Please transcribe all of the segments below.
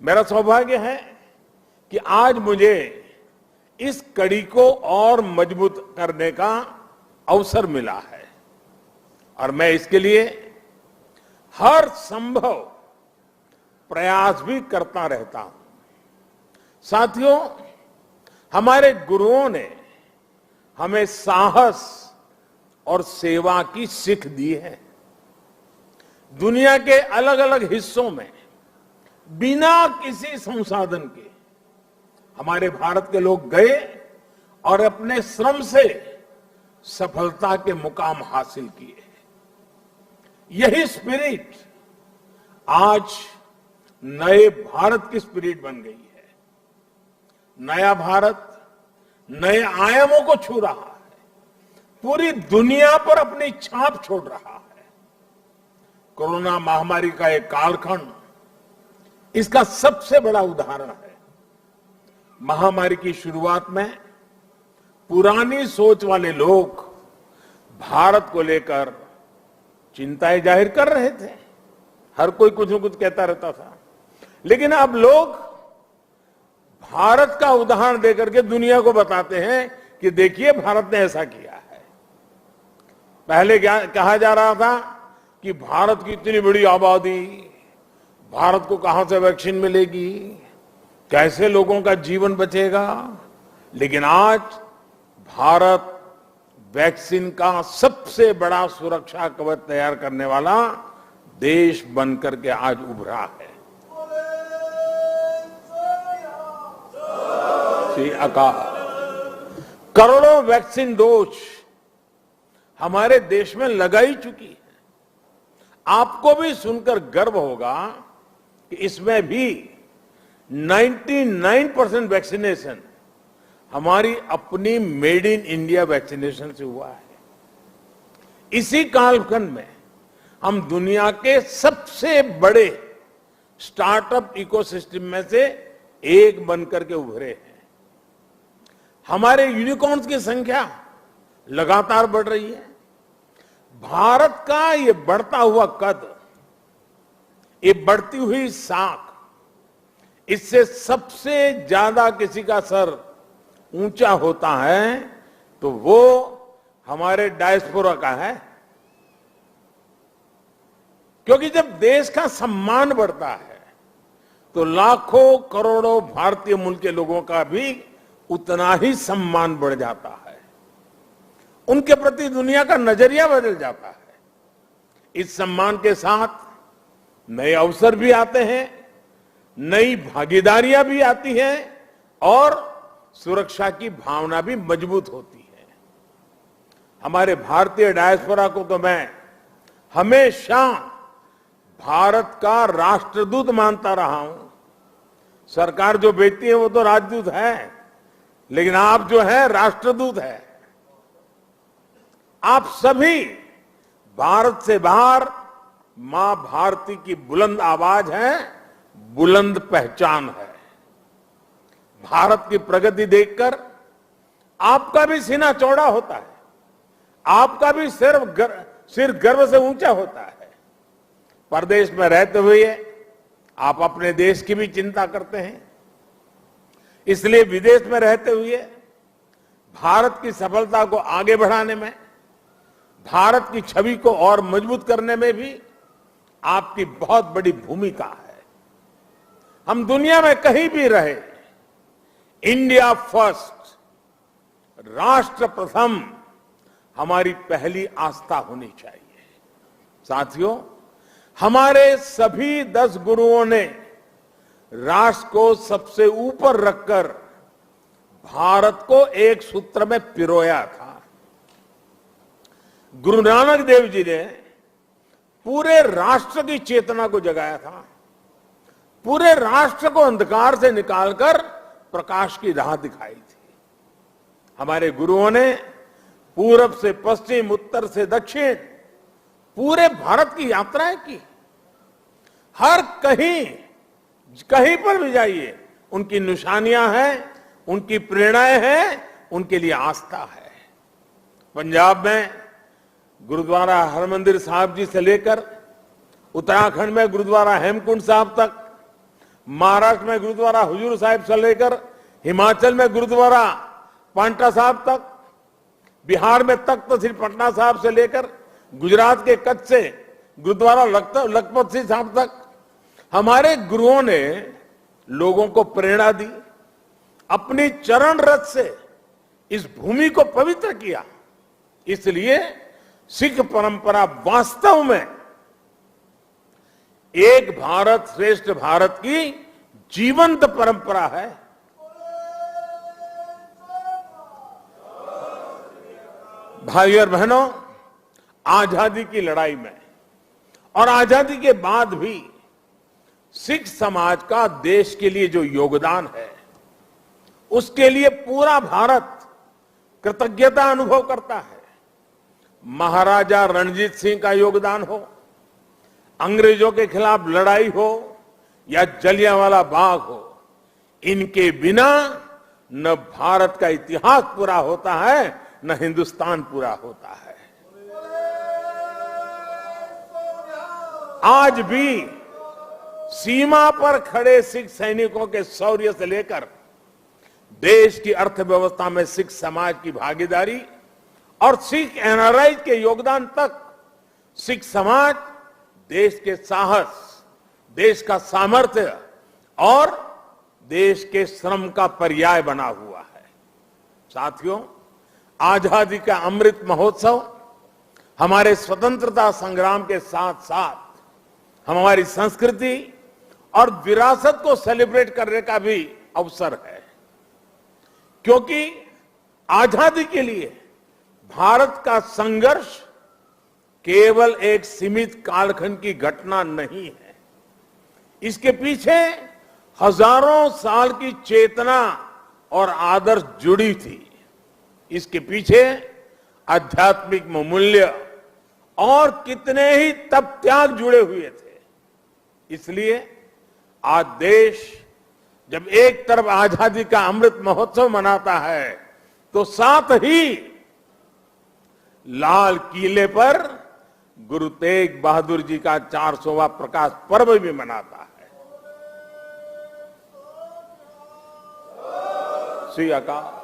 मेरा सौभाग्य है कि आज मुझे इस कड़ी को और मजबूत करने का अवसर मिला है और मैं इसके लिए हर संभव प्रयास भी करता रहता हूं। साथियों, हमारे गुरुओं ने हमें साहस और सेवा की सीख दी है। दुनिया के अलग अलग हिस्सों में बिना किसी संसाधन के हमारे भारत के लोग गए और अपने श्रम से सफलता के मुकाम हासिल किए। यही स्पिरिट आज नए भारत की स्पिरिट बन गई है। नया भारत नए आयामों को छू रहा है, पूरी दुनिया पर अपनी छाप छोड़ रहा है। कोरोना महामारी का एक कालखंड इसका सबसे बड़ा उदाहरण है। महामारी की शुरुआत में पुरानी सोच वाले लोग भारत को लेकर चिंताएं जाहिर कर रहे थे। हर कोई कुछ न कुछ कहता रहता था, लेकिन अब लोग भारत का उदाहरण देकर के दुनिया को बताते हैं कि देखिए भारत ने ऐसा किया है। पहले क्या कहा जा रहा था कि भारत की इतनी बड़ी आबादी, भारत को कहां से वैक्सीन मिलेगी, कैसे लोगों का जीवन बचेगा। लेकिन आज भारत वैक्सीन का सबसे बड़ा सुरक्षा कवच तैयार करने वाला देश बनकर के आज उभरा है। श्री अकाल करोड़ों वैक्सीन डोज हमारे देश में लगाई चुकी है। आपको भी सुनकर गर्व होगा कि इसमें भी 99% वैक्सीनेशन हमारी अपनी मेड इन इंडिया वैक्सीनेशन से हुआ है। इसी कालखंड में हम दुनिया के सबसे बड़े स्टार्टअप इकोसिस्टम में से एक बनकर के उभरे हैं। हमारे यूनिकॉर्न्स की संख्या लगातार बढ़ रही है। भारत का ये बढ़ता हुआ कद, ये बढ़ती हुई साख, इससे सबसे ज्यादा किसी का सर ऊंचा होता है तो वो हमारे डायस्पोरा का है। क्योंकि जब देश का सम्मान बढ़ता है तो लाखों करोड़ों भारतीय मूल के लोगों का भी उतना ही सम्मान बढ़ जाता है। उनके प्रति दुनिया का नजरिया बदल जाता है। इस सम्मान के साथ नए अवसर भी आते हैं, नई भागीदारियां भी आती हैं और सुरक्षा की भावना भी मजबूत होती है। हमारे भारतीय डायस्पोरा को तो मैं हमेशा भारत का राष्ट्रदूत मानता रहा हूं। सरकार जो भेजती है वो तो राजदूत है, लेकिन आप जो है राष्ट्रदूत है। आप सभी भारत से बाहर मां भारती की बुलंद आवाज है, बुलंद पहचान है। भारत की प्रगति देखकर आपका भी सीना चौड़ा होता है, आपका भी सिर गर्व से ऊंचा होता है। परदेश में रहते हुए आप अपने देश की भी चिंता करते हैं, इसलिए विदेश में रहते हुए भारत की सफलता को आगे बढ़ाने में, भारत की छवि को और मजबूत करने में भी आपकी बहुत बड़ी भूमिका है। हम दुनिया में कहीं भी रहे, इंडिया फर्स्ट, राष्ट्र प्रथम हमारी पहली आस्था होनी चाहिए। साथियों, हमारे सभी 10 गुरुओं ने राष्ट्र को सबसे ऊपर रखकर भारत को एक सूत्र में पिरोया था। गुरु नानक देव जी ने पूरे राष्ट्र की चेतना को जगाया था, पूरे राष्ट्र को अंधकार से निकालकर प्रकाश की राह दिखाई थी। हमारे गुरुओं ने पूरब से पश्चिम, उत्तर से दक्षिण पूरे भारत की यात्राएं की। हर कहीं पर भी जाइए उनकी निशानियां हैं, उनकी प्रेरणाएं हैं, उनके लिए आस्था है। पंजाब में गुरुद्वारा हरमंदिर साहिब जी से लेकर उत्तराखंड में गुरुद्वारा हेमकुंड साहिब तक, महाराष्ट्र में गुरुद्वारा हुजूर साहिब से लेकर हिमाचल में गुरुद्वारा पांटा साहब तक, बिहार में तख्त श्री पटना साहब से लेकर गुजरात के कच्छ से गुरुद्वारा लखपत सिंह साहब तक हमारे गुरुओं ने लोगों को प्रेरणा दी, अपनी चरण रथ से इस भूमि को पवित्र किया। इसलिए सिख परंपरा वास्तव में एक भारत श्रेष्ठ भारत की जीवंत परंपरा है। भाई और बहनों, आजादी की लड़ाई में और आजादी के बाद भी सिख समाज का देश के लिए जो योगदान है, उसके लिए पूरा भारत कृतज्ञता अनुभव करता है। महाराजा रणजीत सिंह का योगदान हो, अंग्रेजों के खिलाफ लड़ाई हो या जलियांवाला बाग हो, इनके बिना न भारत का इतिहास पूरा होता है, न हिंदुस्तान पूरा होता है। आज भी सीमा पर खड़े सिख सैनिकों के शौर्य से लेकर देश की अर्थव्यवस्था में सिख समाज की भागीदारी और सिख एनआरआई के योगदान तक, सिख समाज देश के साहस, देश का सामर्थ्य और देश के श्रम का पर्याय बना हुआ है। साथियों, आजादी का अमृत महोत्सव हमारे स्वतंत्रता संग्राम के साथ साथ हमारी संस्कृति और विरासत को सेलिब्रेट करने का भी अवसर है, क्योंकि आजादी के लिए भारत का संघर्ष केवल एक सीमित कालखंड की घटना नहीं है। इसके पीछे हजारों साल की चेतना और आदर्श जुड़ी थी। इसके पीछे आध्यात्मिक मूल्य और कितने ही तप त्याग जुड़े हुए थे। इसलिए आज देश जब एक तरफ आजादी का अमृत महोत्सव मनाता है, तो साथ ही लाल किले पर गुरु तेग बहादुर जी का 400वां प्रकाश पर्व भी मनाता है। श्री अकाल।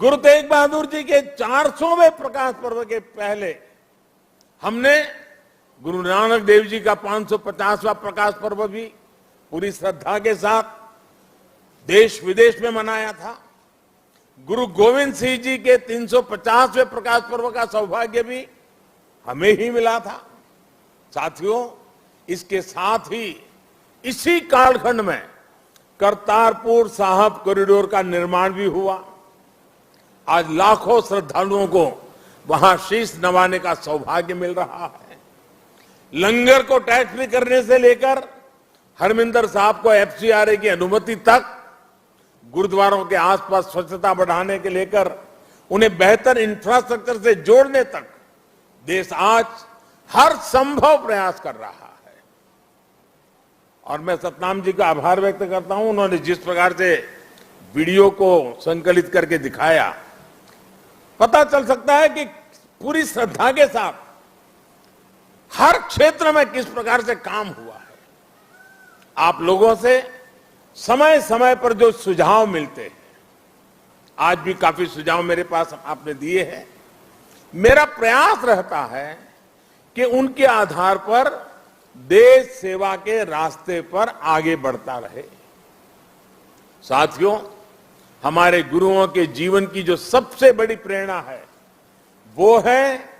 गुरु तेग बहादुर जी के 400वें प्रकाश पर्व के पहले हमने गुरु नानक देव जी का 550वां प्रकाश पर्व भी पूरी श्रद्धा के साथ देश विदेश में मनाया था। गुरु गोविंद सिंह जी के 350वें प्रकाश पर्व का सौभाग्य भी हमें ही मिला था। साथियों, इसके साथ ही इसी कालखंड में करतारपुर साहिब कॉरिडोर का निर्माण भी हुआ। आज लाखों श्रद्धालुओं को वहां शीश नवाने का सौभाग्य मिल रहा है। लंगर को टैक्स फ्री करने से लेकर हरमिंदर साहब को एफसीआरए की अनुमति तक, गुरुद्वारों के आसपास स्वच्छता बढ़ाने के लेकर उन्हें बेहतर इंफ्रास्ट्रक्चर से जोड़ने तक देश आज हर संभव प्रयास कर रहा है। और मैं सतनाम जी का आभार व्यक्त करता हूं। उन्होंने जिस प्रकार से वीडियो को संकलित करके दिखाया, पता चल सकता है कि पूरी श्रद्धा के साथ हर क्षेत्र में किस प्रकार से काम हुआ है। आप लोगों से समय समय पर जो सुझाव मिलते हैं, आज भी काफी सुझाव मेरे पास आपने दिए हैं। मेरा प्रयास रहता है कि उनके आधार पर देश सेवा के रास्ते पर आगे बढ़ता रहे। साथियों, हमारे गुरुओं के जीवन की जो सबसे बड़ी प्रेरणा है, वो है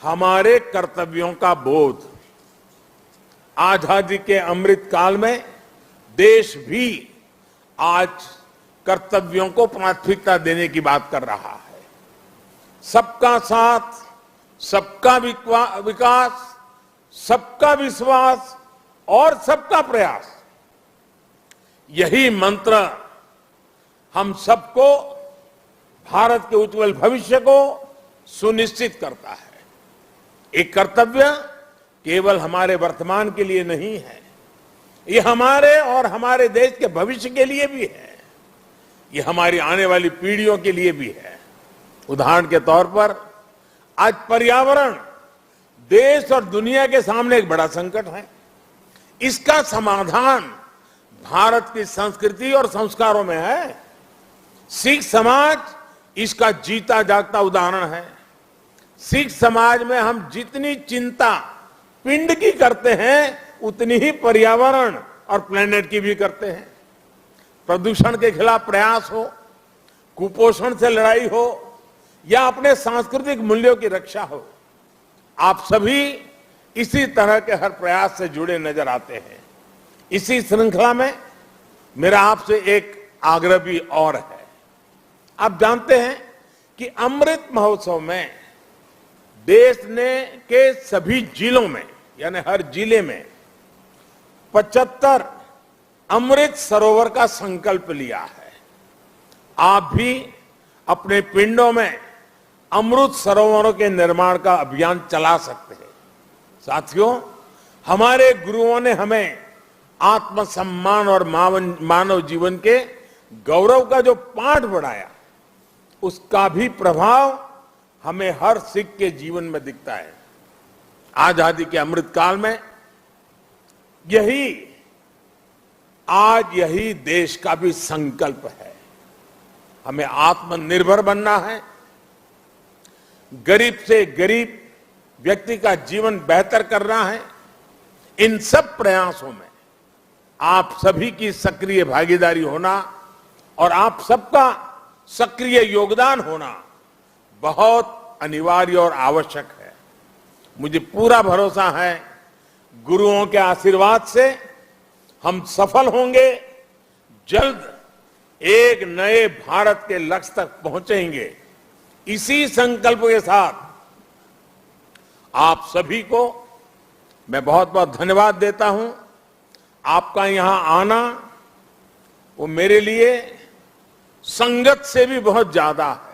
हमारे कर्तव्यों का बोध। आजादी के अमृत काल में देश भी आज कर्तव्यों को प्राथमिकता देने की बात कर रहा है। सबका साथ, सबका विकास, सबका विश्वास और सबका प्रयास, यही मंत्र हम सबको भारत के उज्जवल भविष्य को सुनिश्चित करता है। एक कर्तव्य केवल हमारे वर्तमान के लिए नहीं है, ये हमारे और हमारे देश के भविष्य के लिए भी है, ये हमारी आने वाली पीढ़ियों के लिए भी है। उदाहरण के तौर पर आज पर्यावरण देश और दुनिया के सामने एक बड़ा संकट है। इसका समाधान भारत की संस्कृति और संस्कारों में है। सिख समाज इसका जीता जागता उदाहरण है। सिख समाज में हम जितनी चिंता पिंड की करते हैं उतनी ही पर्यावरण और प्लेनेट की भी करते हैं। प्रदूषण के खिलाफ प्रयास हो, कुपोषण से लड़ाई हो या अपने सांस्कृतिक मूल्यों की रक्षा हो, आप सभी इसी तरह के हर प्रयास से जुड़े नजर आते हैं। इसी श्रृंखला में मेरा आपसे एक आग्रह भी और है। आप जानते हैं कि अमृत महोत्सव में देश ने के सभी जिलों में यानी हर जिले में 75 अमृत सरोवर का संकल्प लिया है। आप भी अपने पिंडों में अमृत सरोवरों के निर्माण का अभियान चला सकते हैं। साथियों, हमारे गुरुओं ने हमें आत्मसम्मान और मानव जीवन के गौरव का जो पाठ पढ़ाया, उसका भी प्रभाव हमें हर सिख के जीवन में दिखता है। आजादी के अमृत काल में यही देश का भी संकल्प है। हमें आत्मनिर्भर बनना है। गरीब से गरीब व्यक्ति का जीवन बेहतर करना है। इन सब प्रयासों में आप सभी की सक्रिय भागीदारी होना और आप सबका सक्रिय योगदान होना बहुत अनिवार्य और आवश्यक है। मुझे पूरा भरोसा है गुरुओं के आशीर्वाद से हम सफल होंगे, जल्द एक नए भारत के लक्ष्य तक पहुंचेंगे। इसी संकल्प के साथ आप सभी को मैं बहुत बहुत धन्यवाद देता हूं। आपका यहां आना वो मेरे लिए संगत से भी बहुत ज्यादा है।